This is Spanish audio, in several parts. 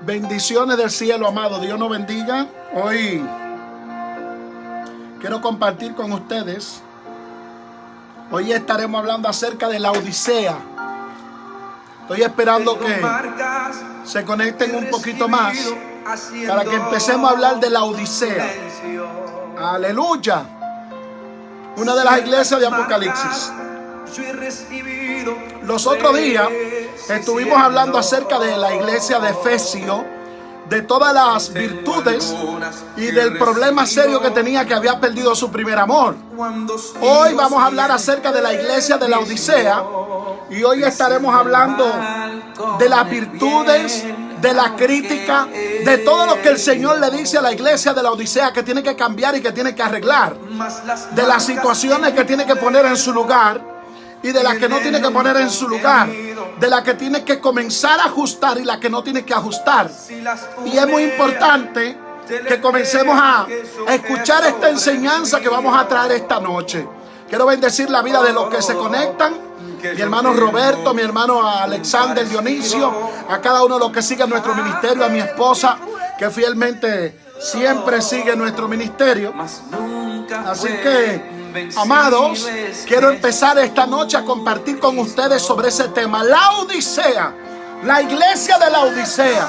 Bendiciones del cielo, amado. Dios nos bendiga. Hoy quiero compartir con ustedes. Hoy estaremos hablando acerca de la Odisea. Estoy esperando que se conecten un poquito más para que empecemos a hablar de la Odisea. Aleluya. Una de las iglesias de Apocalipsis. Los otros días estuvimos hablando acerca de la iglesia de Efesio, de todas las virtudes y del problema serio que tenía, que había perdido su primer amor. Hoy vamos a hablar acerca de la iglesia de la Odisea y hoy estaremos hablando de las virtudes, de la crítica, de todo lo que el Señor le dice a la iglesia de la Odisea que tiene que cambiar y que tiene que arreglar, de las situaciones que tiene que poner en su lugar y de las que no tiene que poner en su lugar, de las que tiene que comenzar a ajustar y las que no tiene que ajustar. Y es muy importante que comencemos a escuchar esta enseñanza que vamos a traer esta noche. Quiero bendecir la vida de los que se conectan, mi hermano Roberto, mi hermano Alexander, Dionisio, a cada uno de los que siguen nuestro ministerio, a mi esposa que fielmente siempre sigue nuestro ministerio. Así que, amados, quiero empezar esta noche a compartir con ustedes sobre ese tema, la Odisea, la iglesia de la Odisea,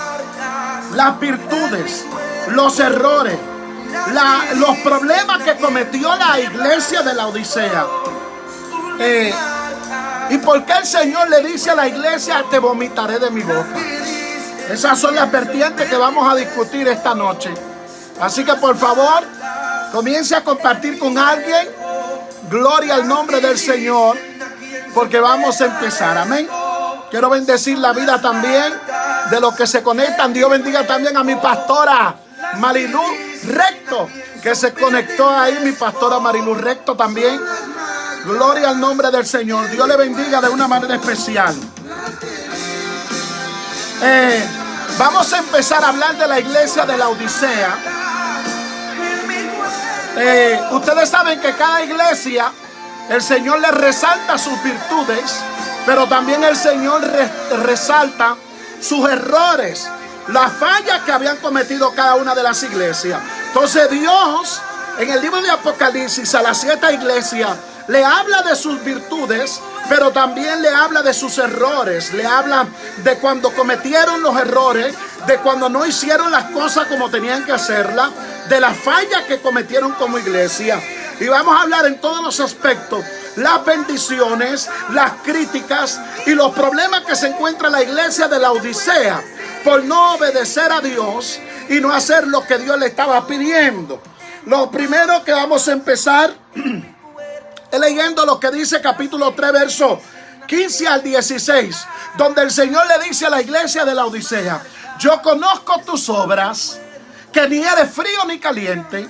las virtudes, los errores, los problemas que cometió la iglesia de la Odisea. ¿Y por qué el Señor le dice a la iglesia, te vomitaré de mi boca? Esas son las vertientes que vamos a discutir esta noche. Así que por favor, comience a compartir con alguien. Gloria al nombre del Señor, porque vamos a empezar. Amén. Quiero bendecir la vida también de los que se conectan. Dios bendiga también a mi pastora Marilú Recto, que se conectó ahí. Mi pastora Marilú Recto también. Gloria al nombre del Señor. Dios le bendiga de una manera especial. Vamos a empezar a hablar de la iglesia de la Odisea. Ustedes saben que cada iglesia el Señor le resalta sus virtudes, pero también el Señor resalta sus errores, las fallas que habían cometido cada una de las iglesias. Entonces Dios en el libro de Apocalipsis a las 7 iglesias le habla de sus virtudes, pero también le habla de sus errores. Le habla de cuando cometieron los errores, de cuando no hicieron las cosas como tenían que hacerlas, de las fallas que cometieron como iglesia. Y vamos a hablar en todos los aspectos, las bendiciones, las críticas y los problemas que se encuentra la iglesia de la Odisea por no obedecer a Dios y no hacer lo que Dios le estaba pidiendo. Lo primero que vamos a empezar leyendo lo que dice capítulo 3, verso 15 al 16, donde el Señor le dice a la iglesia de la Odisea, yo conozco tus obras, que ni eres frío ni caliente.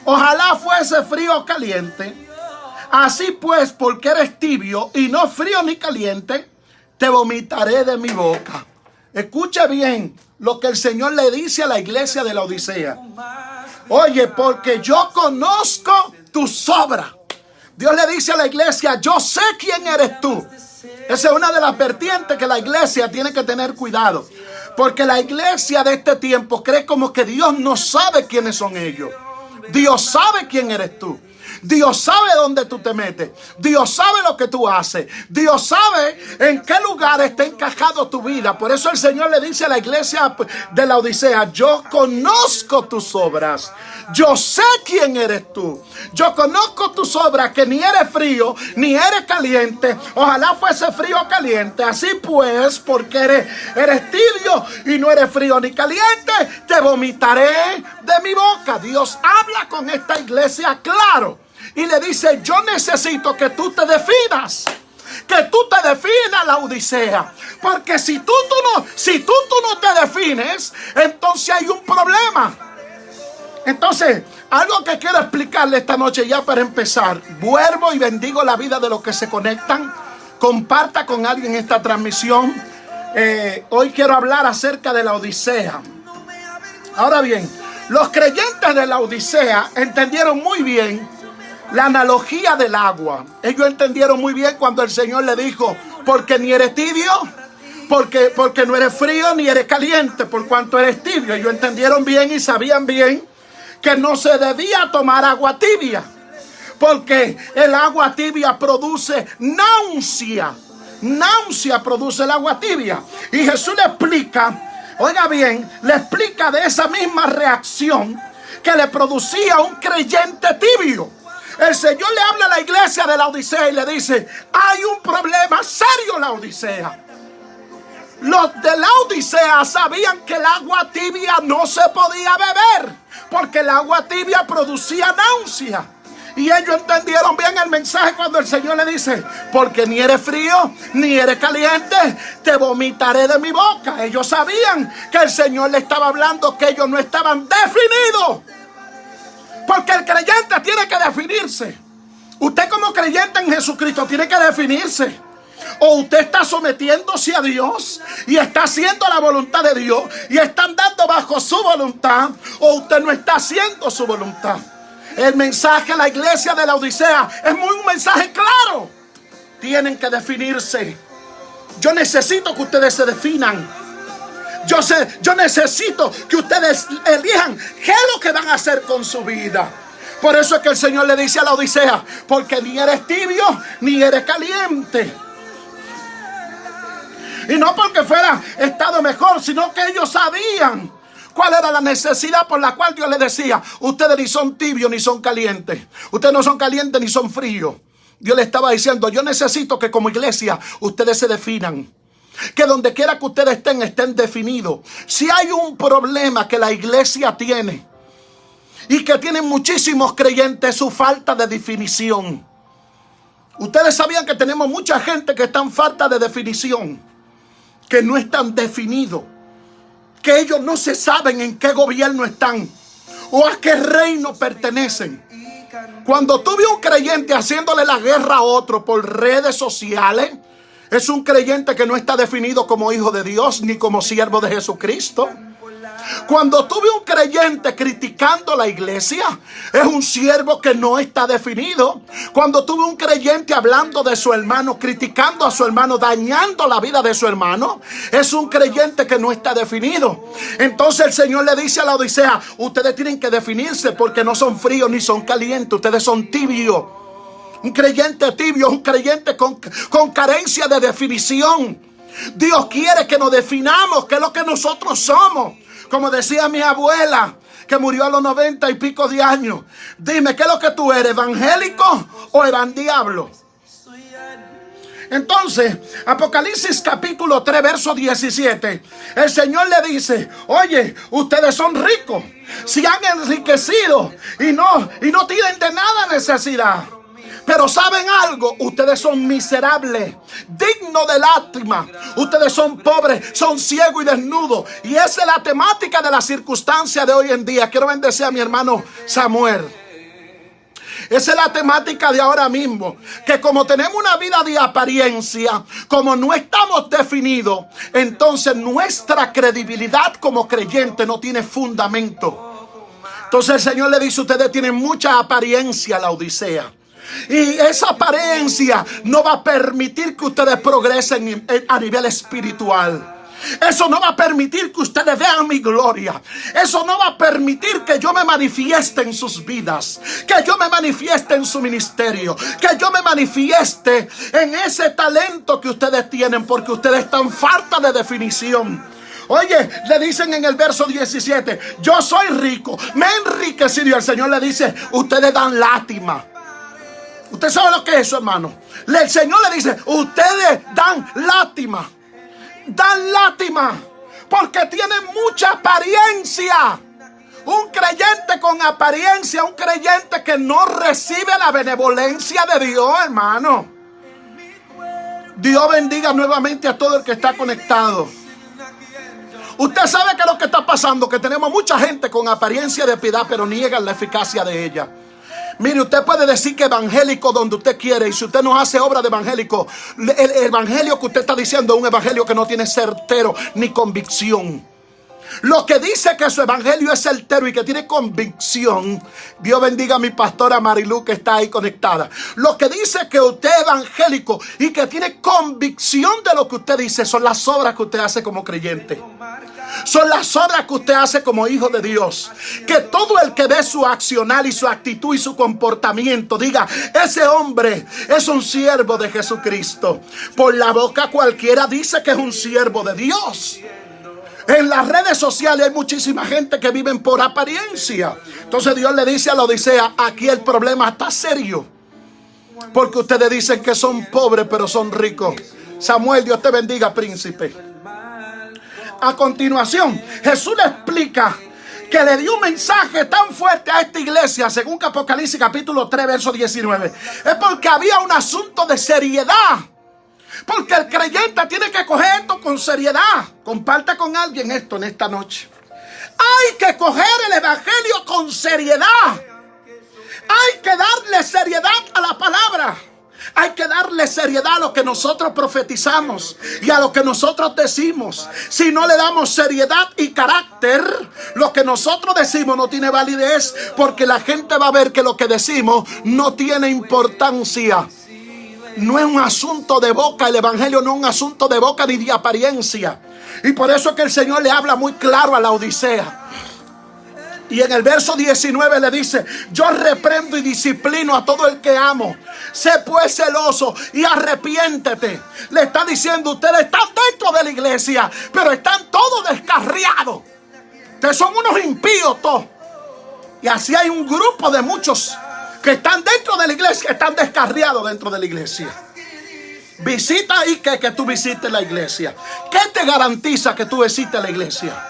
Ojalá fuese frío o caliente. Así pues, porque eres tibio y no frío ni caliente, te vomitaré de mi boca. Escucha bien lo que el Señor le dice a la iglesia de la Odisea. Oye, porque yo conozco tus obras. Dios le dice a la iglesia, yo sé quién eres tú. Esa es una de las vertientes que la iglesia tiene que tener cuidado. Porque la iglesia de este tiempo cree como que Dios no sabe quiénes son ellos. Dios sabe quién eres tú. Dios sabe dónde tú te metes. Dios sabe lo que tú haces. Dios sabe en qué lugar está encajado tu vida. Por eso el Señor le dice a la iglesia de la Odisea, yo conozco tus obras. Yo sé quién eres tú. Yo conozco tus obras, que ni eres frío ni eres caliente. Ojalá fuese frío o caliente. Así pues, porque eres tibio y no eres frío ni caliente, te vomitaré de mi boca. Dios habla con esta iglesia claro. Y le dice, yo necesito que tú te definas. Que tú te definas, la Odisea. Porque si tú no te defines, entonces hay un problema. Entonces, algo que quiero explicarle esta noche ya para empezar. Vuelvo y bendigo la vida de los que se conectan. Comparta con alguien esta transmisión. Hoy quiero hablar acerca de la Odisea. Ahora bien, los creyentes de la Odisea entendieron muy bien la analogía del agua. Ellos entendieron muy bien cuando el Señor le dijo, porque ni eres tibio, porque no eres frío ni eres caliente, por cuanto eres tibio. Ellos entendieron bien y sabían bien que no se debía tomar agua tibia, porque el agua tibia produce náusea. Náusea produce el agua tibia. Y Jesús le explica, oiga bien, le explica de esa misma reacción que le producía un creyente tibio. El Señor le habla a la iglesia de la Odisea y le dice: hay un problema serio en la Odisea. Los de la Odisea sabían que el agua tibia no se podía beber, porque el agua tibia producía náusea. Y ellos entendieron bien el mensaje cuando el Señor le dice: porque ni eres frío ni eres caliente, te vomitaré de mi boca. Ellos sabían que el Señor le estaba hablando que ellos no estaban definidos, porque el creyente tiene que definirse. Usted como creyente en Jesucristo tiene que definirse. O usted está sometiéndose a Dios y está haciendo la voluntad de Dios y está andando bajo su voluntad, o usted no está haciendo su voluntad. El mensaje a la iglesia de la Odisea es un mensaje claro. Tienen que definirse. Yo necesito que ustedes se definan. Yo necesito que ustedes elijan qué es lo que van a hacer con su vida. Por eso es que el Señor le dice a la Odisea: porque ni eres tibio ni eres caliente. Y no porque fuera estado mejor, sino que ellos sabían cuál era la necesidad por la cual Dios les decía: ustedes ni son tibios ni son calientes. Ustedes no son calientes ni son fríos. Dios le estaba diciendo: yo necesito que como iglesia ustedes se definan. Que donde quiera que ustedes estén definidos. Si hay un problema que la iglesia tiene y que tienen muchísimos creyentes, es su falta de definición. Ustedes sabían que tenemos mucha gente que está en falta de definición, que no están definidos, que ellos no se saben en qué gobierno están o a qué reino pertenecen. Cuando tú ves un creyente haciéndole la guerra a otro por redes sociales, es un creyente que no está definido como hijo de Dios ni como siervo de Jesucristo. Cuando tú ves un creyente criticando la iglesia, es un siervo que no está definido. Cuando tú ves un creyente hablando de su hermano, criticando a su hermano, dañando la vida de su hermano, es un creyente que no está definido. Entonces el Señor le dice a la Odisea: ustedes tienen que definirse, porque no son fríos ni son calientes, ustedes son tibios. Un creyente tibio es un creyente con carencia de definición. Dios quiere que nos definamos qué es lo que nosotros somos. Como decía mi abuela, que murió a los 90 y pico de años: dime, ¿qué es lo que tú eres? ¿Evangélico o evandiablo? Entonces, Apocalipsis capítulo 3, verso 17, el Señor le dice: oye, ustedes son ricos, se han enriquecido y no tienen de nada necesidad. Pero ¿saben algo? Ustedes son miserables, dignos de lástima. Ustedes son pobres, son ciegos y desnudos. Y esa es la temática de la circunstancia de hoy en día. Quiero bendecir a mi hermano Samuel. Esa es la temática de ahora mismo. Que como tenemos una vida de apariencia, como no estamos definidos, entonces nuestra credibilidad como creyente no tiene fundamento. Entonces el Señor le dice: ustedes tienen mucha apariencia a la Odisea. Y esa apariencia no va a permitir que ustedes progresen a nivel espiritual. Eso no va a permitir que ustedes vean mi gloria. Eso no va a permitir que yo me manifieste en sus vidas, que yo me manifieste en su ministerio, que yo me manifieste en ese talento que ustedes tienen, porque ustedes están falta de definición. Oye, le dicen en el verso 17: yo soy rico, me he enriquecido. Y el Señor le dice: ustedes dan lástima. ¿Usted sabe lo que es eso, hermano? El Señor le dice: ustedes dan lástima. Dan lástima porque tienen mucha apariencia. Un creyente con apariencia, un creyente que no recibe la benevolencia de Dios, hermano. Dios bendiga nuevamente a todo el que está conectado. Usted sabe que lo que está pasando, que tenemos mucha gente con apariencia de piedad, pero niegan la eficacia de ella. Mire, usted puede decir que evangélico donde usted quiere, y si usted no hace obra de evangélico, el evangelio que usted está diciendo es un evangelio que no tiene certero ni convicción. Lo que dice que su evangelio es certero y que tiene convicción. Dios bendiga a mi pastora Marilu, que está ahí conectada. Lo que dice que usted es evangélico y que tiene convicción de lo que usted dice son las obras que usted hace como creyente. Son las obras que usted hace como hijo de Dios. Que todo el que ve su accionar y su actitud y su comportamiento diga: ese hombre es un siervo de Jesucristo. Por la boca cualquiera dice que es un siervo de Dios. En las redes sociales hay muchísima gente que viven por apariencia. Entonces Dios le dice a la Odisea: aquí el problema está serio, porque ustedes dicen que son pobres pero son ricos. Samuel, Dios te bendiga, príncipe. A continuación, Jesús le explica que le dio un mensaje tan fuerte a esta iglesia, según Apocalipsis capítulo 3, verso 19. Es porque había un asunto de seriedad. Porque el creyente tiene que coger esto con seriedad. Comparte con alguien esto en esta noche. Hay que coger el evangelio con seriedad. Hay que darle seriedad a la palabra. Hay que darle seriedad a lo que nosotros profetizamos y a lo que nosotros decimos. Si no le damos seriedad y carácter, lo que nosotros decimos no tiene validez, porque la gente va a ver que lo que decimos no tiene importancia. No es un asunto de boca, el evangelio no es un asunto de boca ni de apariencia. Y por eso es que el Señor le habla muy claro a la Odisea. Y en el verso 19 le dice: yo reprendo y disciplino a todo el que amo. Sé pues celoso y arrepiéntete. Le está diciendo: ustedes están dentro de la iglesia, pero están todos descarriados. Ustedes son unos impíos todos. Y así hay un grupo de muchos que están dentro de la iglesia, están descarriados dentro de la iglesia. Visita y que tú visites la iglesia. ¿Qué te garantiza que tú visites la iglesia?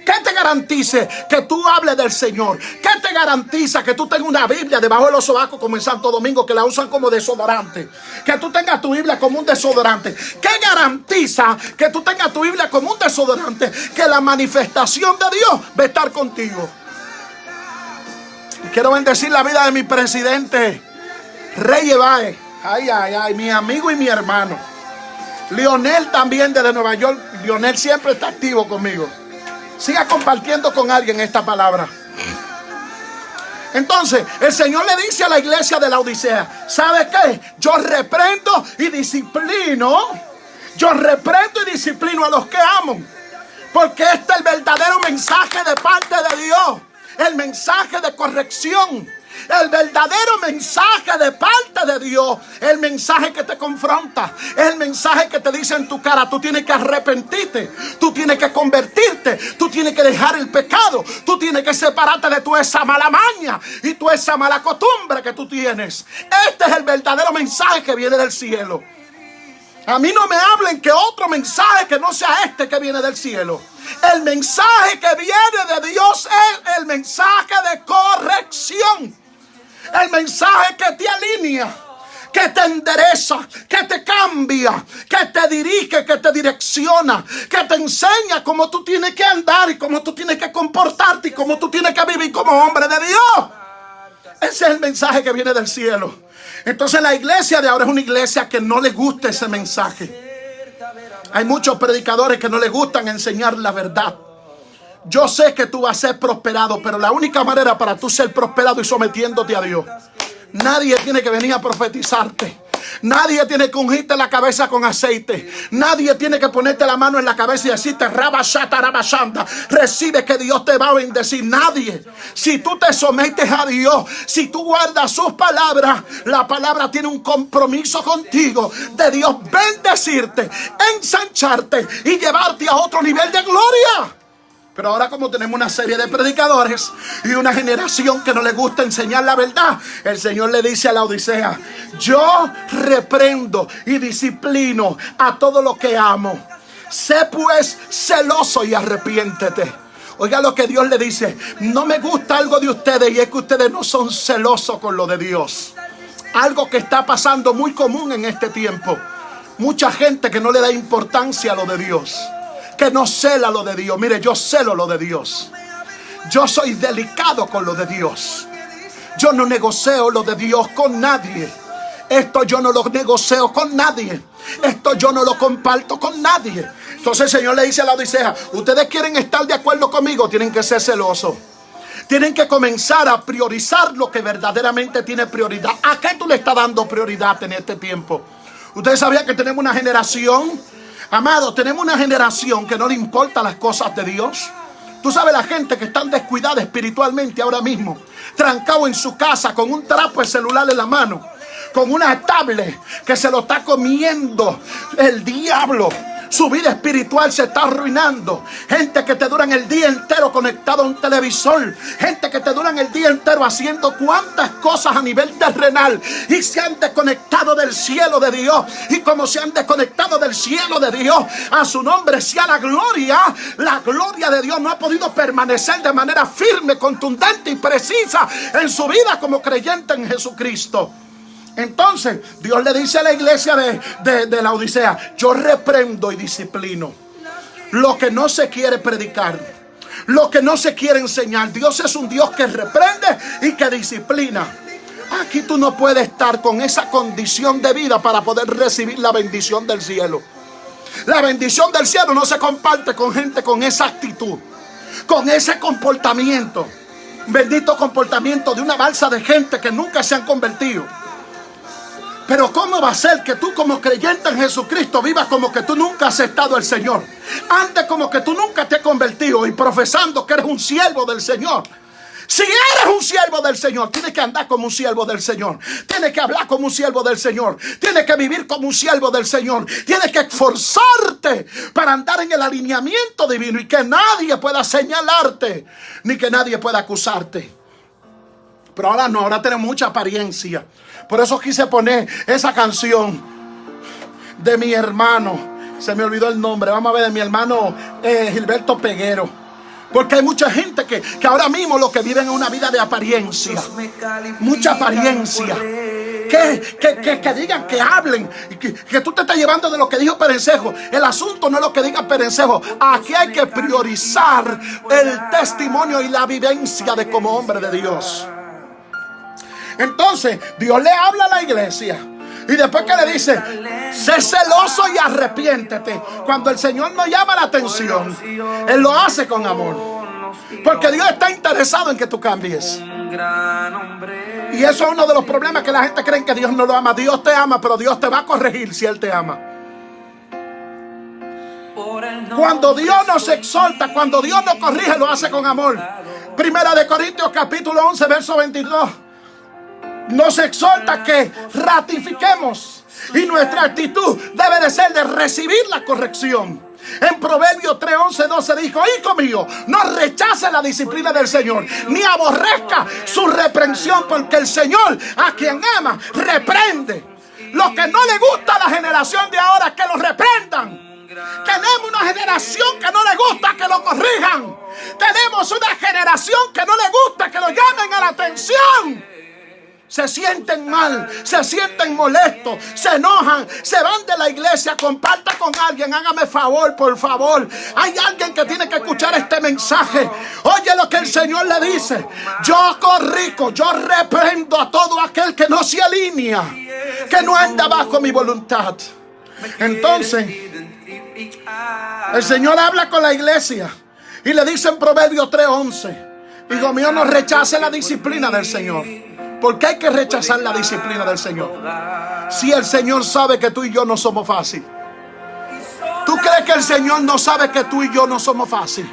¿Qué te garantice que tú hables del Señor? ¿Qué te garantiza que tú tengas una Biblia debajo de los sobacos como en Santo Domingo, que la usan como desodorante? Que tú tengas tu Biblia como un desodorante. ¿Qué garantiza que tú tengas tu Biblia como un desodorante? Que la manifestación de Dios va a estar contigo. Y quiero bendecir la vida de mi presidente Rey Evae. Ay, ay, ay, mi amigo y mi hermano Lionel, también desde Nueva York. Lionel siempre está activo conmigo. Siga compartiendo con alguien esta palabra. Entonces, el Señor le dice a la iglesia de la Odisea: ¿sabe qué? Yo reprendo y disciplino. Yo reprendo y disciplino a los que amo. Porque este es el verdadero mensaje de parte de Dios. El mensaje de corrección. El verdadero mensaje de parte de Dios. El mensaje que te confronta. El mensaje que te dice en tu cara: tú tienes que arrepentirte, tú tienes que convertirte, tú tienes que dejar el pecado, tú tienes que separarte de toda esa mala maña y toda esa mala costumbre que tú tienes. Este es el verdadero mensaje que viene del cielo. A mí no me hablen que otro mensaje que no sea este que viene del cielo. El mensaje que viene de Dios es el mensaje de corrección. El mensaje que te alinea, que te endereza, que te cambia, que te dirige, que te direcciona, que te enseña cómo tú tienes que andar y cómo tú tienes que comportarte y cómo tú tienes que vivir como hombre de Dios. Ese es el mensaje que viene del cielo. Entonces la iglesia de ahora es una iglesia que no le gusta ese mensaje. Hay muchos predicadores que no les gustan enseñar la verdad. Yo sé que tú vas a ser prosperado, pero la única manera para tú ser prosperado es sometiéndote a Dios. Nadie tiene que venir a profetizarte. Nadie tiene que ungirte la cabeza con aceite. Nadie tiene que ponerte la mano en la cabeza y decirte: rabashata, rabashanda, recibe que Dios te va a bendecir. Nadie. Si tú te sometes a Dios, si tú guardas sus palabras, la palabra tiene un compromiso contigo de Dios bendecirte, ensancharte y llevarte a otro nivel de gloria. Pero ahora, como tenemos una serie de predicadores y una generación que no le gusta enseñar la verdad, el Señor le dice a la Odisea: yo reprendo y disciplino a todo lo que amo. Sé pues celoso y arrepiéntete. Oiga lo que Dios le dice: no me gusta algo de ustedes, y es que ustedes no son celosos con lo de Dios. Algo que está pasando muy común en este tiempo. Mucha gente que no le da importancia a lo de Dios, que no cela lo de Dios. Mire, yo celo lo de Dios. Yo soy delicado con lo de Dios. Yo no negocio lo de Dios con nadie. Esto yo no lo negocio con nadie. Esto yo no lo comparto con nadie. Entonces el Señor le dice a la Odisea: ustedes quieren estar de acuerdo conmigo, tienen que ser celosos. Tienen que comenzar a priorizar lo que verdaderamente tiene prioridad. ¿A qué tú le estás dando prioridad en este tiempo? Ustedes sabían que tenemos una generación, amados, tenemos una generación que no le importan las cosas de Dios. Tú sabes, la gente que está descuidada espiritualmente ahora mismo, trancado en su casa con un trapo de celular en la mano, con una tablet que se lo está comiendo el diablo. Su vida espiritual se está arruinando. Gente que te duran el día entero conectado a un televisor. Gente que te duran el día entero haciendo cuantas cosas a nivel terrenal. Y se han desconectado del cielo de Dios. Y como se han desconectado del cielo de Dios, a su nombre sea la gloria. La gloria de Dios no ha podido permanecer de manera firme, contundente y precisa en su vida como creyente en Jesucristo. Entonces Dios le dice a la iglesia de la Odisea: yo reprendo y disciplino lo que no se quiere predicar, lo que no se quiere enseñar. Dios es un Dios que reprende y que disciplina. Aquí tú no puedes estar con esa condición de vida para poder recibir la bendición del cielo. La bendición del cielo no se comparte con gente con esa actitud, con ese comportamiento. Bendito comportamiento de una balsa de gente que nunca se han convertido. Pero ¿cómo va a ser que tú, como creyente en Jesucristo, vivas como que tú nunca has aceptado al Señor? Antes como que tú nunca te has convertido y profesando que eres un siervo del Señor. Si eres un siervo del Señor, tienes que andar como un siervo del Señor. Tienes que hablar como un siervo del Señor. Tienes que vivir como un siervo del Señor. Tienes que esforzarte para andar en el alineamiento divino y que nadie pueda señalarte, ni que nadie pueda acusarte. Pero ahora no, ahora tenemos mucha apariencia. Por eso quise poner esa canción de mi hermano. Se me olvidó el nombre. Vamos a ver, de mi hermano Gilberto Peguero. Porque hay mucha gente que ahora mismo lo que viven es una vida de apariencia. Mucha apariencia. Que digan, que hablen. Que tú te estás llevando de lo que dijo Perencejo. El asunto no es lo que diga Perencejo. Aquí hay que priorizar el testimonio y la vivencia de como hombre de Dios. Entonces Dios le habla a la iglesia y después que le dice: sé celoso y arrepiéntete. Cuando el Señor nos llama la atención, Él lo hace con amor, porque Dios está interesado en que tú cambies. Y eso es uno de los problemas, que la gente cree que Dios no lo ama. Dios te ama, pero Dios te va a corregir si Él te ama. Cuando Dios nos exhorta, cuando Dios nos corrige, lo hace con amor. Primera de Corintios capítulo 11 verso 22 nos exhorta que ratifiquemos, y nuestra actitud debe de ser de recibir la corrección. En Proverbios 3, 11, 12 dijo: hijo mío, no rechace la disciplina del Señor, ni aborrezca su reprensión, porque el Señor a quien ama reprende. Lo que no le gusta a la generación de ahora es que lo reprendan. Tenemos una generación que no le gusta que lo corrijan. Tenemos una generación que no le gusta que lo llamen a la atención. Se sienten mal, se sienten molestos, se enojan, se van de la iglesia. Comparta con alguien, hágame favor, por favor. Hay alguien que tiene que escuchar este mensaje. Oye lo que el Señor le dice: yo corrijo, yo reprendo a todo aquel que no se alinea, que no anda bajo mi voluntad. Entonces el Señor habla con la iglesia y le dice en Proverbios 3:11: hijo mío, no rechace la disciplina del Señor. ¿Por qué hay que rechazar la disciplina del Señor? Si el Señor sabe que tú y yo no somos fácil. ¿Tú crees que el Señor no sabe que tú y yo no somos fácil?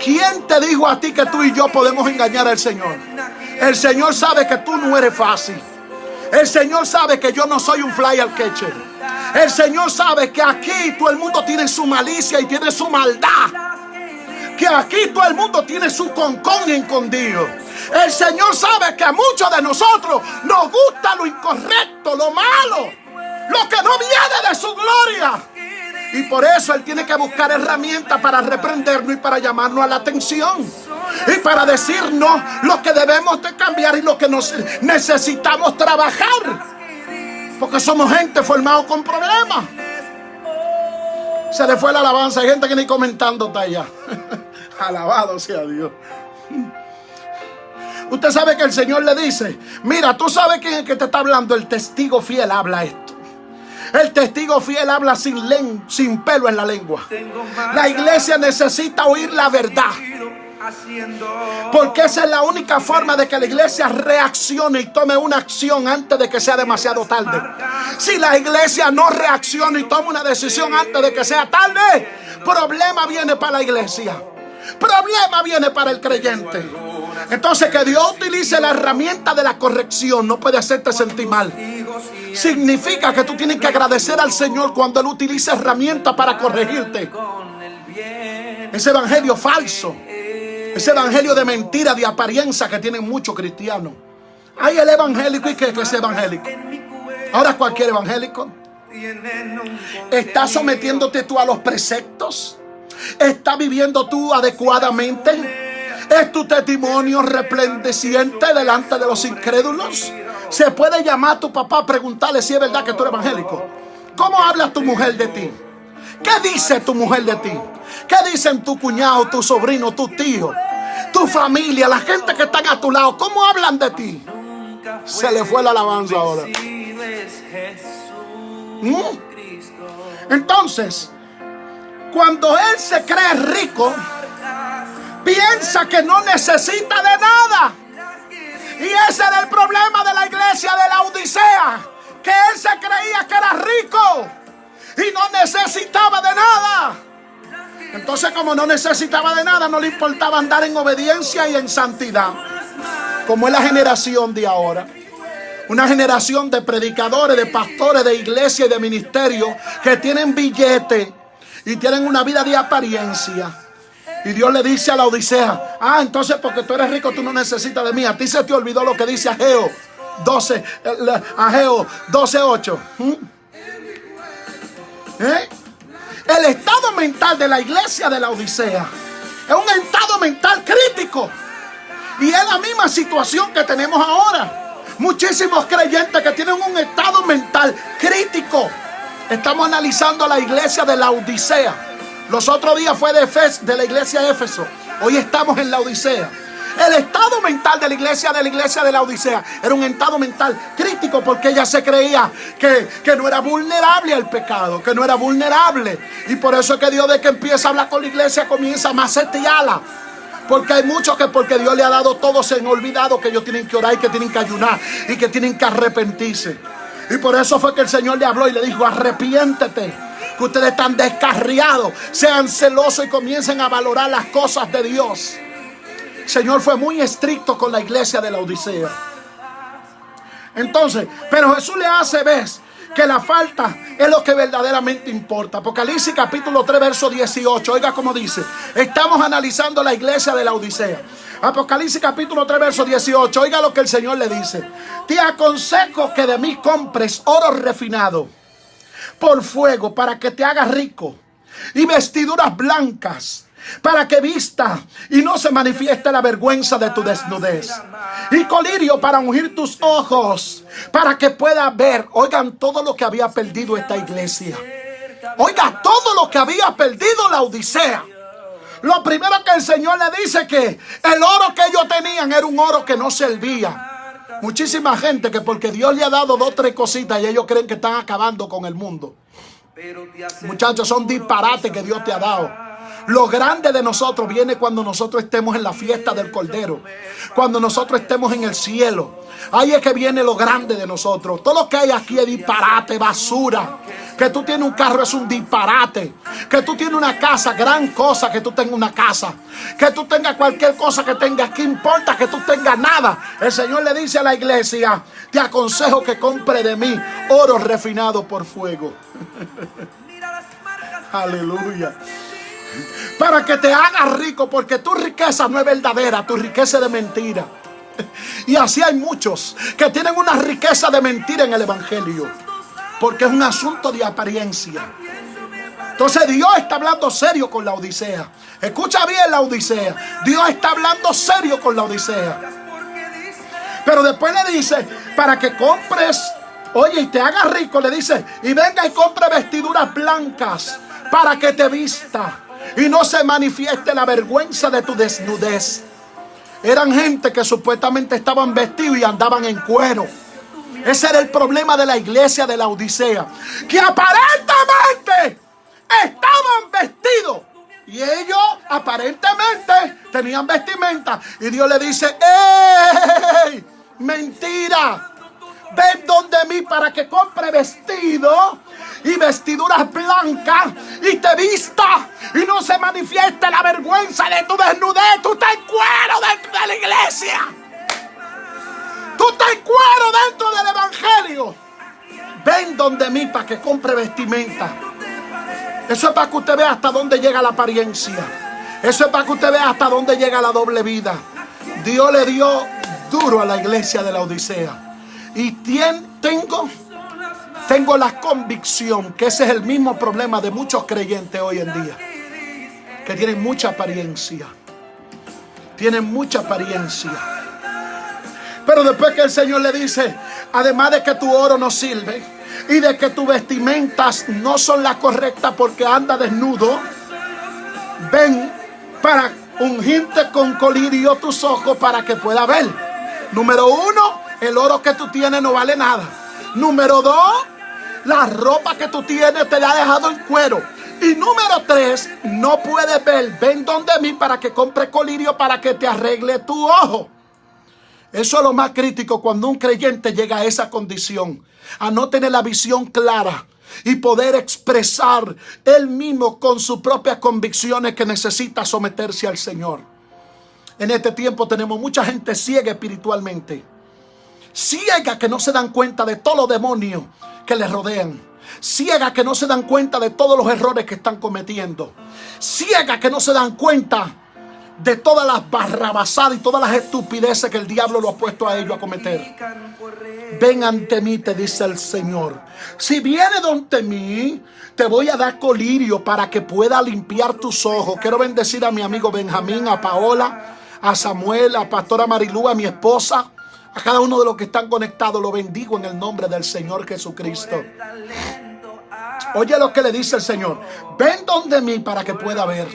¿Quién te dijo a ti que tú y yo podemos engañar al Señor? El Señor sabe que tú no eres fácil. El Señor sabe que yo no soy un fly al catcher. El Señor sabe que aquí todo el mundo tiene su malicia y tiene su maldad. Que aquí todo el mundo tiene su concón escondido. El Señor sabe que a muchos de nosotros nos gusta lo incorrecto, lo malo, lo que no viene de su gloria. Y por eso Él tiene que buscar herramientas para reprendernos y para llamarnos a la atención. Y para decirnos lo que debemos de cambiar y lo que necesitamos trabajar. Porque somos gente formada con problemas. Se le fue la alabanza. Hay gente que ni comentando está allá. Alabado sea Dios. Usted sabe que el Señor le dice, mira, tú sabes quién es el que te está hablando. El testigo fiel habla esto. El testigo fiel habla sin pelo en la lengua. La iglesia necesita oír la verdad, porque esa es la única forma de que la iglesia reaccione y tome una acción antes de que sea demasiado tarde. Si la iglesia no reacciona y toma una decisión antes de que sea tarde, problema viene para la iglesia. Problema viene para el creyente. Entonces, que Dios utilice la herramienta de la corrección no puede hacerte sentir mal. Significa que tú tienes que agradecer al Señor cuando Él utiliza herramientas para corregirte. Ese evangelio falso, ese evangelio de mentira, de apariencia que tienen muchos cristianos. Hay el evangélico, ¿y qué es evangélico? Ahora cualquier evangélico. ¿Estás sometiéndote tú a los preceptos? ¿Estás viviendo tú adecuadamente? ¿Es tu testimonio resplandeciente delante de los incrédulos? ¿Se puede llamar a tu papá a preguntarle si es verdad que tú eres evangélico? ¿Cómo habla tu mujer de ti? ¿Qué dice tu mujer de ti? ¿Qué dicen tu cuñado, tu sobrino, tu tío, tu familia, la gente que está a tu lado? ¿Cómo hablan de ti? Se le fue la alabanza ahora. Entonces, cuando él se cree rico, piensa que no necesita de nada. Y ese era el problema de la iglesia de la Odisea, que él se creía que era rico y no necesitaba de nada. Entonces, como no necesitaba de nada, no le importaba andar en obediencia y en santidad, como es la generación de ahora. Una generación de predicadores, de pastores, de iglesia y de ministerio que tienen billete y tienen una vida de apariencia. Y Dios le dice a la Odisea, entonces porque tú eres rico tú no necesitas de mí. A ti se te olvidó lo que dice Ageo 12:8. El estado mental de la iglesia de la Odisea es un estado mental crítico. Y es la misma situación que tenemos ahora. Muchísimos creyentes que tienen un estado mental crítico. Estamos analizando la iglesia de la Odisea. Los otros días fue de la iglesia de Éfeso. Hoy estamos en la Odisea. El estado mental de la iglesia de la Odisea era un estado mental crítico, porque ella se creía que no era vulnerable al pecado, que no era vulnerable. Y por eso es que Dios, de que empieza a hablar con la iglesia, comienza a macetearla. Porque hay muchos que porque Dios le ha dado todo se han olvidado que ellos tienen que orar y que tienen que ayunar y que tienen que arrepentirse. Y por eso fue que el Señor le habló y le dijo, arrepiéntete, que ustedes están descarriados, sean celosos y comiencen a valorar las cosas de Dios. El Señor fue muy estricto con la iglesia de la Odisea. Entonces, pero Jesús le hace ver que la falta es lo que verdaderamente importa. Apocalipsis capítulo 3 verso 18. Oiga cómo dice. Estamos analizando la iglesia de la Odisea. Apocalipsis capítulo 3 verso 18. Oiga lo que el Señor le dice. Te aconsejo que de mí compres oro refinado por fuego para que te hagas rico, y vestiduras blancas para que vista y no se manifieste la vergüenza de tu desnudez, y colirio para ungir tus ojos para que puedas ver. Oigan todo lo que había perdido esta iglesia. Oiga todo lo que había perdido la Odisea. Lo primero que el Señor le dice, que el oro que ellos tenían era un oro que no servía. Muchísima gente que porque Dios le ha dado 2 o 3 cositas y ellos creen que están acabando con el mundo. Muchachos, son disparates que Dios te ha dado. Lo grande de nosotros viene cuando nosotros estemos en la fiesta del Cordero, cuando nosotros estemos en el cielo. Ahí es que viene lo grande de nosotros. Todo lo que hay aquí es disparate, basura. Que tú tienes un carro es un disparate. Que tú tienes una casa, gran cosa que tú tengas una casa. Que tú tengas cualquier cosa que tengas, ¿qué importa que tú tengas nada? El Señor le dice a la iglesia, te aconsejo que compre de mí oro refinado por fuego. Aleluya. Para que te hagas rico, porque tu riqueza no es verdadera, tu riqueza es de mentira. Y así hay muchos que tienen una riqueza de mentira en el evangelio, porque es un asunto de apariencia. Entonces Dios está hablando serio con la Odisea. Escucha bien la Odisea. Dios está hablando serio con la Odisea. Pero después le dice, para que compres, oye, y te hagas rico, le dice, y venga y compre vestiduras blancas para que te vista y no se manifieste la vergüenza de tu desnudez. Eran gente que supuestamente estaban vestidos y andaban en cuero. Ese era el problema de la iglesia de la Odisea, que aparentemente estaban vestidos y ellos aparentemente tenían vestimenta. Y Dios le dice: ¡ey! Mentira. Ven donde mí para que compre vestido y vestiduras blancas y te vista y no se manifieste la vergüenza de tu desnudez. Tú estás en cuero dentro de la iglesia. Tú estás en cuero dentro del evangelio. Ven donde mí para que compre vestimenta. Eso es para que usted vea hasta dónde llega la apariencia. Eso es para que usted vea hasta dónde llega la doble vida. Dios le dio duro a la iglesia de la Odisea. Y tengo la convicción que ese es el mismo problema de muchos creyentes hoy en día, que tienen mucha apariencia. Tienen mucha apariencia. Pero después que el Señor le dice, además de que tu oro no sirve y de que tus vestimentas no son las correctas porque anda desnudo, ven para ungirte con colirio tus ojos para que pueda ver. Número 1, el oro que tú tienes no vale nada. Número 2, la ropa que tú tienes te la ha dejado en cuero. Y número 3, no puedes ver. Ven donde mí para que compre colirio para que te arregle tu ojo. Eso es lo más crítico cuando un creyente llega a esa condición, a no tener la visión clara y poder expresar él mismo con sus propias convicciones que necesita someterse al Señor. En este tiempo tenemos mucha gente ciega espiritualmente, ciega que no se dan cuenta de todos los demonios que les rodean, ciega que no se dan cuenta de todos los errores que están cometiendo, ciega que no se dan cuenta de todas las barrabasadas y todas las estupideces que el diablo lo ha puesto a ellos a cometer. Ven ante mí, te dice el Señor. Si viene donde mí, te voy a dar colirio para que pueda limpiar tus ojos. Quiero bendecir a mi amigo Benjamín, a Paola, a Samuel, a Pastora Marilú, a mi esposa, a cada uno de los que están conectados. Lo bendigo en el nombre del Señor Jesucristo. Oye lo que le dice el Señor. Ven donde mí para que pueda ver.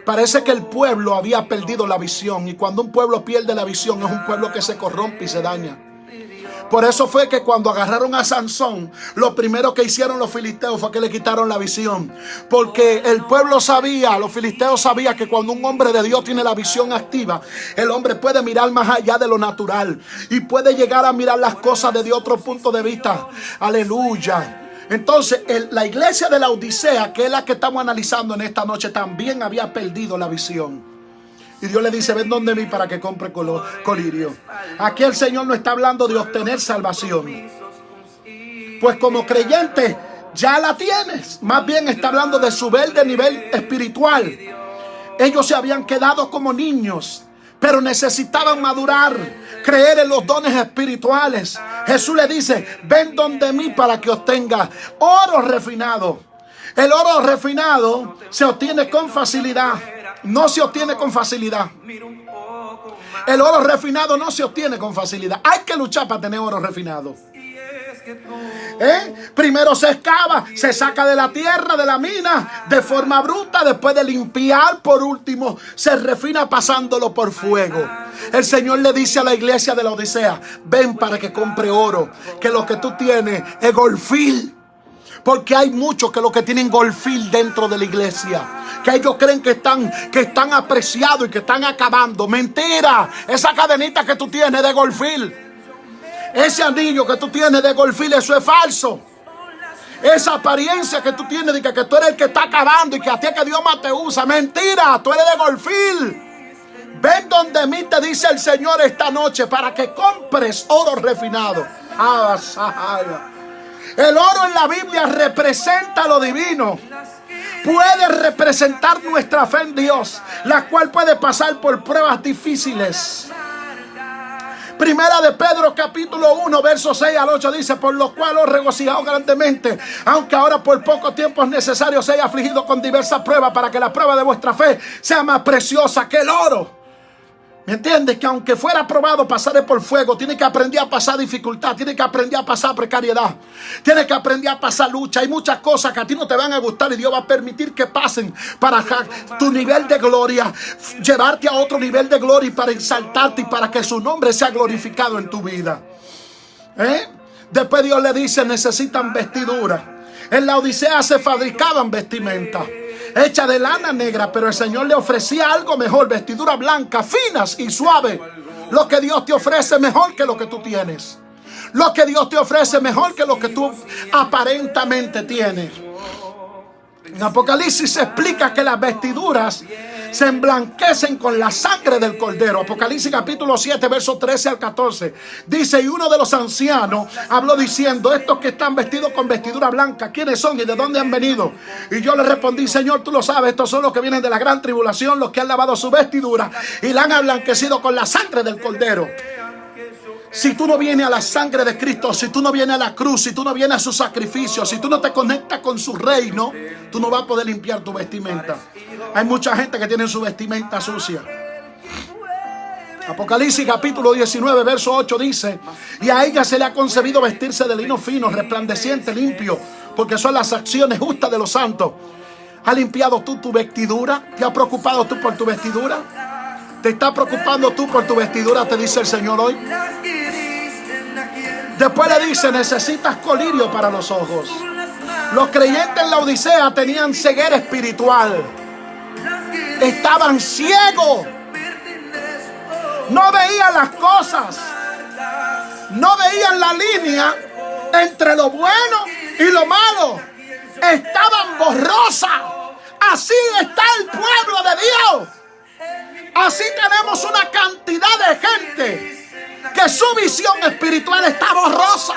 Parece que el pueblo había perdido la visión. Y cuando un pueblo pierde la visión, es un pueblo que se corrompe y se daña. Por eso fue que cuando agarraron a Sansón, lo primero que hicieron los filisteos fue que le quitaron la visión. Porque el pueblo sabía, los filisteos sabían que cuando un hombre de Dios tiene la visión activa, el hombre puede mirar más allá de lo natural y puede llegar a mirar las cosas desde otro punto de vista. Aleluya. Entonces, la iglesia de la Odisea, que es la que estamos analizando en esta noche, también había perdido la visión. Y Dios le dice, ven donde mí para que compre colirio. Aquí el Señor no está hablando de obtener salvación, pues como creyente ya la tienes. Más bien está hablando de subir de nivel espiritual. Ellos se habían quedado como niños, pero necesitaban madurar, creer en los dones espirituales. Jesús le dice, ven donde mí para que obtenga oro refinado. El oro refinado se obtiene con facilidad. No se obtiene con facilidad. El oro refinado no se obtiene con facilidad. Hay que luchar para tener oro refinado. Primero se excava, se saca de la tierra, de la mina, de forma bruta. Después de limpiar, por último, se refina pasándolo por fuego. El Señor le dice a la iglesia de la Odisea, ven para que compre oro, que lo que tú tienes es golfil. Porque hay muchos que lo que tienen golfil dentro de la iglesia, que ellos creen que están apreciados y que están acabando. Mentira. Esa cadenita que tú tienes de golfil, ese anillo que tú tienes de golfil, eso es falso. Esa apariencia que tú tienes de que tú eres el que está acabando y que a ti es que Dios más te usa, mentira, tú eres de golfil. Ven donde mí, te dice el Señor esta noche, para que compres oro refinado. El oro en la Biblia representa lo divino. Puede representar nuestra fe en Dios, la cual puede pasar por pruebas difíciles. Primera de Pedro capítulo 1 versos 6 al 8 dice, por lo cual os regocijaos grandemente, aunque ahora por poco tiempo es necesario ser afligido con diversas pruebas, para que la prueba de vuestra fe sea más preciosa que el oro. ¿Me entiendes? Que aunque fuera probado, pasaré por fuego. Tiene que aprender a pasar dificultad. Tiene que aprender a pasar precariedad. Tiene que aprender a pasar lucha. Hay muchas cosas que a ti no te van a gustar y Dios va a permitir que pasen para tu nivel de gloria. Llevarte a otro nivel de gloria y para exaltarte y para que su nombre sea glorificado en tu vida. Después Dios le dice, necesitan vestidura. En la Odisea se fabricaban vestimentas hecha de lana negra, pero el Señor le ofrecía algo mejor, vestidura blanca, finas y suaves. Lo que Dios te ofrece mejor que lo que tú tienes. Lo que Dios te ofrece mejor que lo que tú aparentemente tienes. En Apocalipsis se explica que las vestiduras se emblanquecen con la sangre del Cordero. Apocalipsis capítulo 7, versos 13 al 14. Dice, y uno de los ancianos habló diciendo, estos que están vestidos con vestidura blanca, ¿quiénes son y de dónde han venido? Y yo le respondí, Señor, tú lo sabes, estos son los que vienen de la gran tribulación, los que han lavado su vestidura y la han emblanquecido con la sangre del Cordero. Si tú no vienes a la sangre de Cristo, si tú no vienes a la cruz, si tú no vienes a su sacrificio, si tú no te conectas con su reino, tú no vas a poder limpiar tu vestimenta. Hay mucha gente que tiene su vestimenta sucia. Apocalipsis capítulo 19, verso 8 dice, y a ella se le ha concebido vestirse de lino fino, resplandeciente, limpio, porque son las acciones justas de los santos. ¿Has limpiado tú tu vestidura? ¿Te has preocupado tú por tu vestidura? ¿Te está preocupando tú por tu vestidura? Te dice el Señor hoy. Después le dice, necesitas colirio para los ojos. Los creyentes en la Odisea tenían ceguera espiritual. Estaban ciegos. No veían las cosas. No veían la línea entre lo bueno y lo malo. Estaban borrosas. Así está el pueblo de Dios. Así tenemos una cantidad de gente que su visión espiritual está borrosa,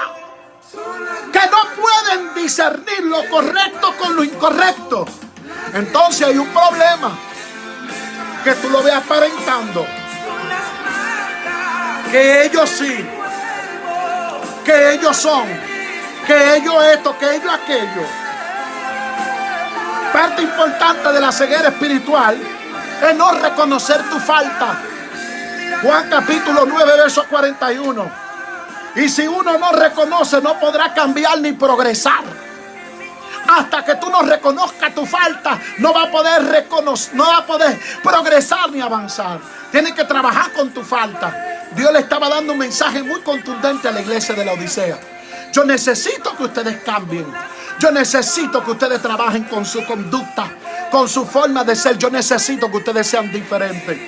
que no pueden discernir lo correcto con lo incorrecto. Entonces hay un problema, que tú lo ves aparentando, que ellos sí, que ellos son, que ellos esto, que ellos aquello. Parte importante de la ceguera espiritual es no reconocer tu falta. Juan capítulo 9, verso 41. Y si uno no reconoce, no podrá cambiar ni progresar. Hasta que tú no reconozcas tu falta, no va a poder progresar ni avanzar. Tienes que trabajar con tu falta. Dios le estaba dando un mensaje muy contundente a la iglesia de la Odisea. Yo necesito que ustedes cambien. Yo necesito que ustedes trabajen con su conducta, con su forma de ser. Yo necesito que ustedes sean diferentes.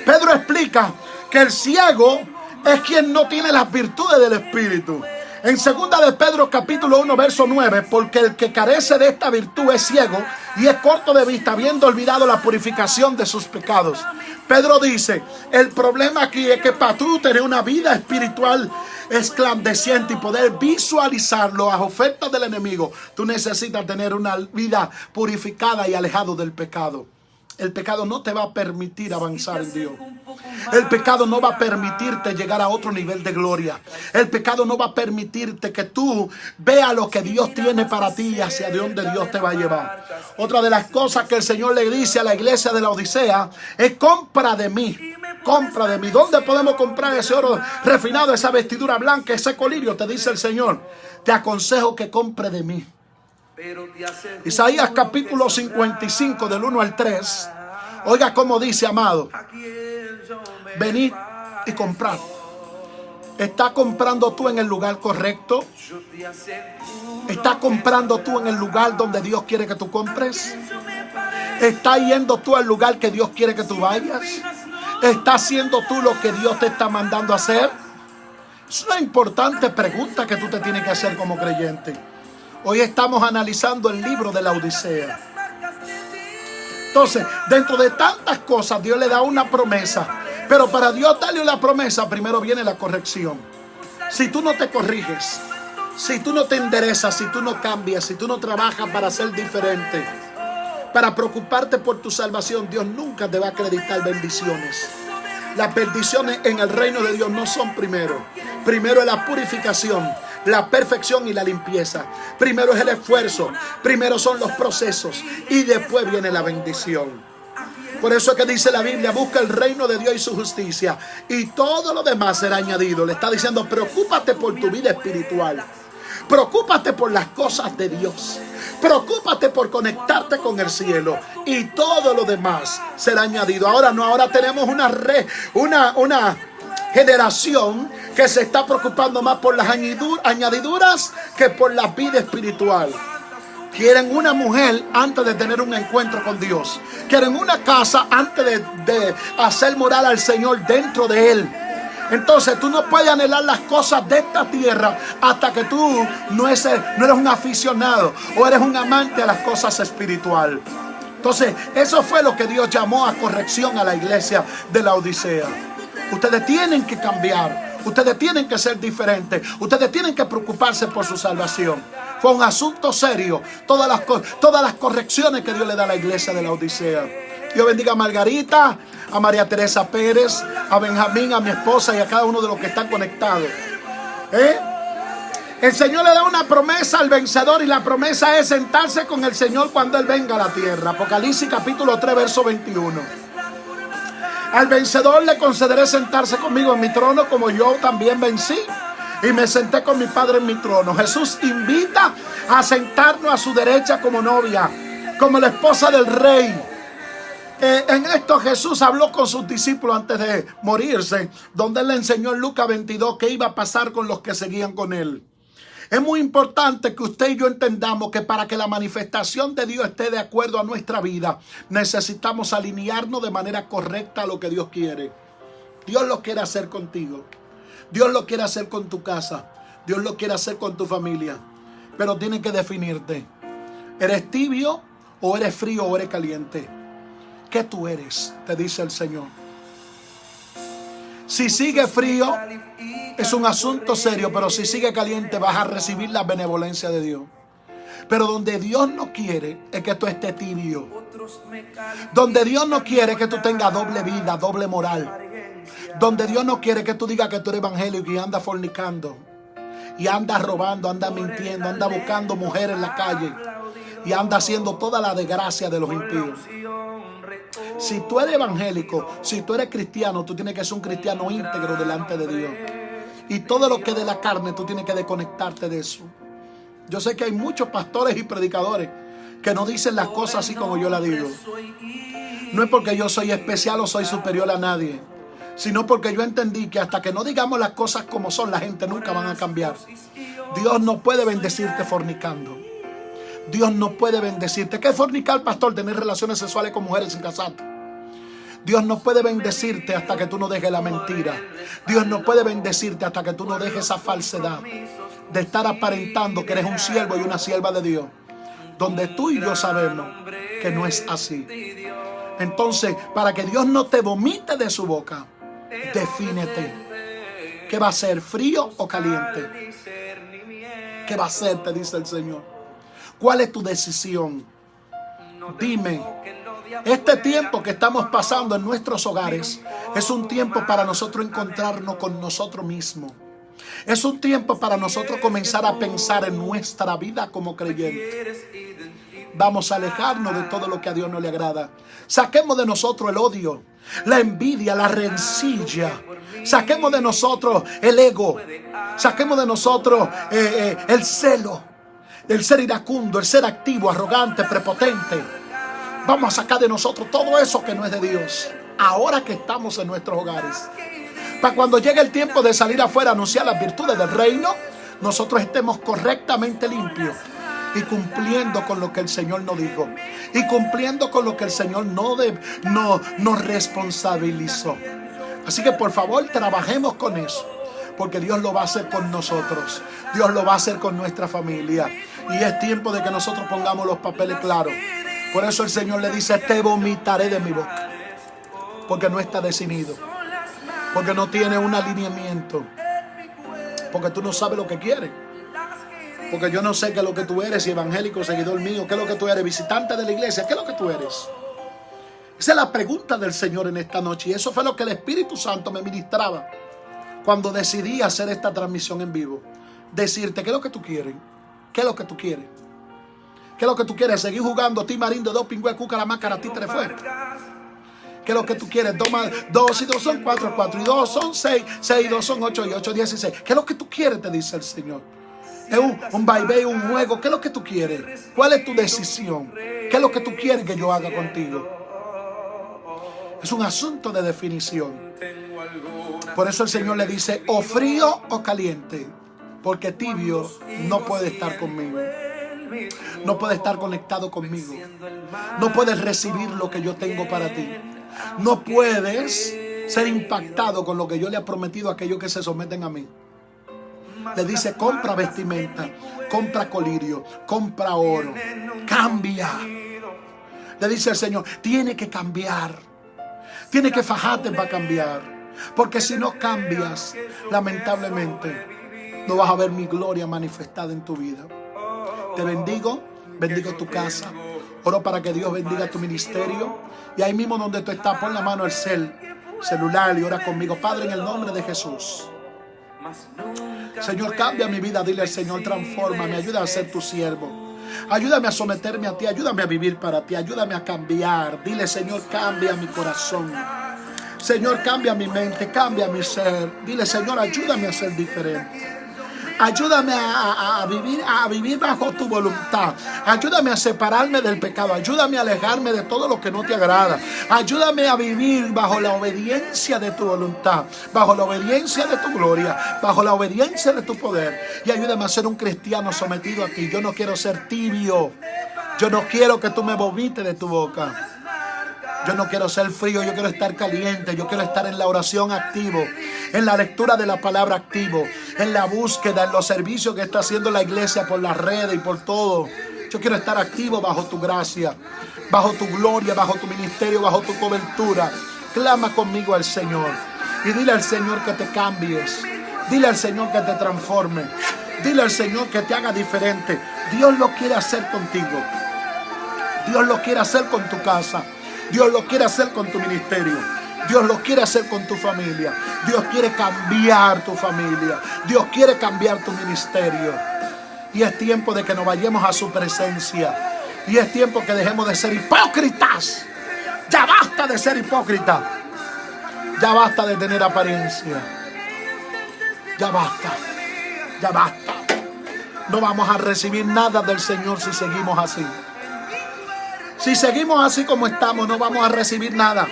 Pedro explica que el ciego es quien no tiene las virtudes del Espíritu. En 2 de Pedro capítulo 1 verso 9, porque el que carece de esta virtud es ciego y es corto de vista, habiendo olvidado la purificación de sus pecados. Pedro dice, el problema aquí es que para tú tener una vida espiritual esclandeciente y poder visualizar las ofertas del enemigo, tú necesitas tener una vida purificada y alejado del pecado. El pecado no te va a permitir avanzar en Dios. El pecado no va a permitirte llegar a otro nivel de gloria. El pecado no va a permitirte que tú veas lo que Dios tiene para ti y hacia dónde Dios te va a llevar. Otra de las cosas que el Señor le dice a la iglesia de la Odisea es: compra de mí. Compra de mí. ¿Dónde podemos comprar ese oro refinado, esa vestidura blanca, ese colirio? Te dice el Señor. Te aconsejo que compre de mí. Isaías capítulo 55 del 1 al 3. Oiga cómo dice, amado: venid y comprad. ¿Estás comprando tú en el lugar correcto? ¿Estás comprando tú en el lugar donde Dios quiere que tú compres? ¿Estás yendo tú al lugar que Dios quiere que tú vayas? ¿Estás haciendo tú lo que Dios te está mandando a hacer? Es una importante pregunta que tú te tienes que hacer como creyente. Hoy estamos analizando el libro de la Odisea. Entonces, dentro de tantas cosas, Dios le da una promesa. Pero para Dios darle una promesa, primero viene la corrección. Si tú no te corriges, si tú no te enderezas, si tú no cambias, si tú no trabajas para ser diferente, para preocuparte por tu salvación, Dios nunca te va a acreditar bendiciones. Las bendiciones en el reino de Dios no son primero. Primero es la purificación, la perfección y la limpieza. Primero es el esfuerzo. Primero son los procesos. Y después viene la bendición. Por eso es que dice la Biblia: busca el reino de Dios y su justicia, y todo lo demás será añadido. Le está diciendo: preocúpate por tu vida espiritual. Preocúpate por las cosas de Dios. Preocúpate por conectarte con el cielo, y todo lo demás será añadido. Ahora tenemos una generación que se está preocupando más por las añadiduras que por la vida espiritual. Quieren una mujer antes de tener un encuentro con Dios. Quieren una casa antes de hacer morar al Señor dentro de Él. Entonces tú no puedes anhelar las cosas de esta tierra hasta que tú no eres un aficionado o eres un amante a las cosas espirituales. Entonces eso fue lo que Dios llamó a corrección a la iglesia de la Odisea. Ustedes tienen que cambiar. Ustedes tienen que ser diferentes. Ustedes tienen que preocuparse por su salvación. Fue un asunto serio. Todas las correcciones que Dios le da a la iglesia de la Odisea. Dios bendiga a Margarita, a María Teresa Pérez, a Benjamín, a mi esposa y a cada uno de los que están conectados. El Señor le da una promesa al vencedor, y la promesa es sentarse con el Señor cuando Él venga a la tierra. Apocalipsis capítulo 3, verso 21. Al vencedor le concederé sentarse conmigo en mi trono, como yo también vencí y me senté con mi Padre en mi trono. Jesús invita a sentarnos a su derecha como novia, como la esposa del rey. En esto Jesús habló con sus discípulos antes de morirse, donde Él le enseñó en Lucas 22 qué iba a pasar con los que seguían con Él. Es muy importante que usted y yo entendamos que para que la manifestación de Dios esté de acuerdo a nuestra vida, necesitamos alinearnos de manera correcta a lo que Dios quiere. Dios lo quiere hacer contigo. Dios lo quiere hacer con tu casa. Dios lo quiere hacer con tu familia. Pero tienes que definirte. ¿Eres tibio o eres frío o eres caliente? ¿Qué tú eres? Te dice el Señor. Si sigue frío, es un asunto serio, pero si sigue caliente, vas a recibir la benevolencia de Dios. Pero donde Dios no quiere es que tú estés tibio. Donde Dios no quiere es que tú tengas doble vida, doble moral. Donde Dios no quiere que tú digas que tú eres evangélico y andas fornicando, y andas robando, andas mintiendo, andas buscando mujeres en la calle, y andas haciendo toda la desgracia de los impíos. Si tú eres evangélico, si tú eres cristiano, tú tienes que ser un cristiano íntegro delante de Dios. Y todo lo que es de la carne, tú tienes que desconectarte de eso. Yo sé que hay muchos pastores y predicadores que no dicen las cosas así como yo las digo. No es porque yo soy especial o soy superior a nadie, sino porque yo entendí que hasta que no digamos las cosas como son, la gente nunca van a cambiar. Dios no puede bendecirte fornicando. Dios no puede bendecirte. ¿Qué es fornicar, pastor? Tener relaciones sexuales con mujeres sin casarte. Dios no puede bendecirte hasta que tú no dejes la mentira. Dios no puede bendecirte hasta que tú no dejes esa falsedad de estar aparentando que eres un siervo y una sierva de Dios, donde tú y yo sabemos que no es así. Entonces, para que Dios no te vomite de su boca, defínete. ¿Qué va a ser? ¿Frío o caliente? ¿Qué va a ser? Te dice el Señor. ¿Cuál es tu decisión? Dime. Este tiempo que estamos pasando en nuestros hogares es un tiempo para nosotros encontrarnos con nosotros mismos. Es un tiempo para nosotros comenzar a pensar en nuestra vida como creyentes. Vamos a alejarnos de todo lo que a Dios no le agrada. Saquemos de nosotros el odio, la envidia, la rencilla. Saquemos de nosotros el ego. Saquemos de nosotros el celo, el ser iracundo, el ser activo, arrogante, prepotente. Vamos a sacar de nosotros todo eso que no es de Dios, ahora que estamos en nuestros hogares. Para cuando llegue el tiempo de salir afuera a anunciar las virtudes del reino, nosotros estemos correctamente limpios y cumpliendo con lo que el Señor nos dijo, y cumpliendo con lo que el Señor nos responsabilizó. Así que por favor trabajemos con eso, porque Dios lo va a hacer con nosotros. Dios lo va a hacer con nuestra familia. Y es tiempo de que nosotros pongamos los papeles claros. Por eso el Señor le dice: te vomitaré de mi boca. Porque no está decidido. Porque no tiene un alineamiento. Porque tú no sabes lo que quieres. Porque yo no sé qué es lo que tú eres, si evangélico, seguidor mío, qué es lo que tú eres, visitante de la iglesia, qué es lo que tú eres. Esa es la pregunta del Señor en esta noche. Y eso fue lo que el Espíritu Santo me ministraba cuando decidí hacer esta transmisión en vivo. Decirte qué es lo que tú quieres. ¿Qué es lo que tú quieres? ¿Qué es lo que tú quieres? ¿Seguir jugando Timarindo, Doping, Cuca, la máscara, títere fuerte? ¿Qué es lo que tú quieres? 2 más 2 y 2 son 4, 4 y 2 son 6, 6 y 2 son 8 y 8 16. ¿Qué es lo que tú quieres? Te dice el Señor. Es un vaivén, un juego. ¿Qué es lo que tú quieres? ¿Cuál es tu decisión? ¿Qué es lo que tú quieres que yo haga contigo? Es un asunto de definición. Por eso el Señor le dice, o frío o caliente, porque tibio no puede estar conmigo. No puede estar conectado conmigo. No puedes recibir lo que yo tengo para ti. No puedes ser impactado con lo que yo le he prometido a aquellos que se someten a mí. Le dice, compra vestimenta, compra colirio, compra oro, cambia. Le dice el Señor, tiene que cambiar. Tiene que fajarte para cambiar. Porque si no cambias, lamentablemente, no vas a ver mi gloria manifestada en tu vida. Te bendigo, bendigo tu casa. Oro para que Dios bendiga tu ministerio. Y ahí mismo donde tú estás, pon la mano al celular y ora conmigo. Padre, en el nombre de Jesús. Señor, cambia mi vida. Dile al Señor, transfórmame, ayuda a ser tu siervo. Ayúdame a someterme a ti, ayúdame a vivir para ti, ayúdame a cambiar. Dile, Señor, cambia mi corazón. Señor, cambia mi mente, cambia mi ser. Dile, Señor, ayúdame a ser diferente. Ayúdame a vivir bajo tu voluntad. Ayúdame a separarme del pecado. Ayúdame a alejarme de todo lo que no te agrada. Ayúdame a vivir bajo la obediencia de tu voluntad, bajo la obediencia de tu gloria, bajo la obediencia de tu poder. Y ayúdame a ser un cristiano sometido a ti. Yo no quiero ser tibio. Yo no quiero que tú me vomites de tu boca. Yo no quiero ser frío, yo quiero estar caliente. Yo quiero estar en la oración activo, en la lectura de la palabra activo, en la búsqueda, en los servicios que está haciendo la iglesia por las redes y por todo. Yo quiero estar activo bajo tu gracia, bajo tu gloria, bajo tu ministerio, bajo tu cobertura. Clama conmigo al Señor y dile al Señor que te cambies. Dile al Señor que te transforme. Dile al Señor que te haga diferente. Dios lo quiere hacer contigo. Dios lo quiere hacer con tu casa. Dios lo quiere hacer con tu ministerio. Dios lo quiere hacer con tu familia. Dios quiere cambiar tu familia. Dios quiere cambiar tu ministerio. Y es tiempo de que nos vayamos a su presencia. Y es tiempo que dejemos de ser hipócritas. Ya basta de ser hipócritas. Ya basta de tener apariencia. Ya basta. Ya basta. No vamos a recibir nada del Señor si seguimos así. Si seguimos así como estamos, no vamos a recibir nada.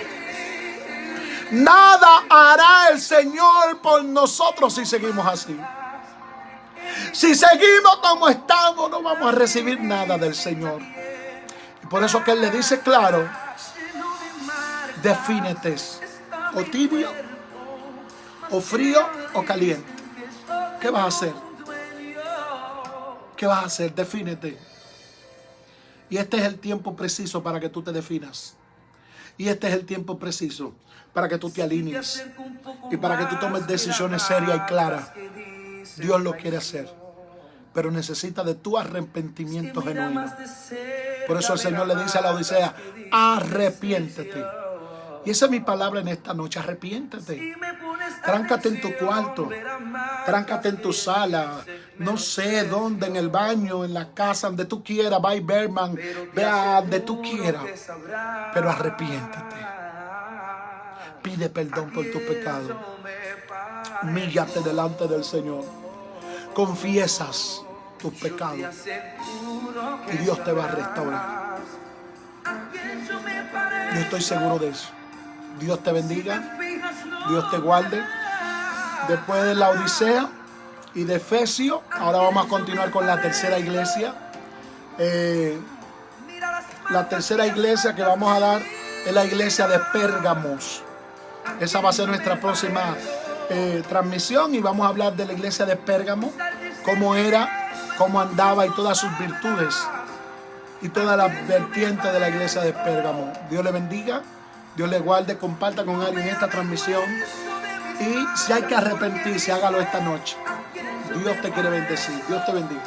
Nada hará el Señor por nosotros si seguimos así. Si seguimos como estamos, no vamos a recibir nada del Señor. Y por eso que Él le dice claro, defínete, o tibio, o frío, o caliente. ¿Qué vas a hacer? ¿Qué vas a hacer? Defínete. Y este es el tiempo preciso para que tú te definas. Y este es el tiempo preciso para que tú te alinees. Y para que tú tomes decisiones serias y claras. Dios lo quiere hacer. Pero necesita de tu arrepentimiento genuino. Por eso el Señor le dice a la Odisea, arrepiéntete. Y esa es mi palabra en esta noche, arrepiéntete. Tráncate en tu cuarto, tráncate en tu sala, no sé dónde, en el baño, en la casa, donde tú quieras, va a Berman, ve a donde tú quieras, pero arrepiéntete. Pide perdón por tu pecado. Humíllate delante del Señor. Confiesas tus pecados y Dios te va a restaurar. Yo estoy seguro de eso. Dios te bendiga, Dios te guarde. Después de la Odisea y de Efesios, ahora vamos a continuar con la tercera iglesia. La tercera iglesia que vamos a dar es la iglesia de Pérgamos. Esa va a ser nuestra próxima transmisión y vamos a hablar de la iglesia de Pérgamo, cómo era, cómo andaba y todas sus virtudes y toda la vertiente de la iglesia de Pérgamo. Dios le bendiga, Dios le guarde, comparta con alguien esta transmisión y si hay que arrepentirse, hágalo esta noche. Dios te quiere bendecir, Dios te bendiga.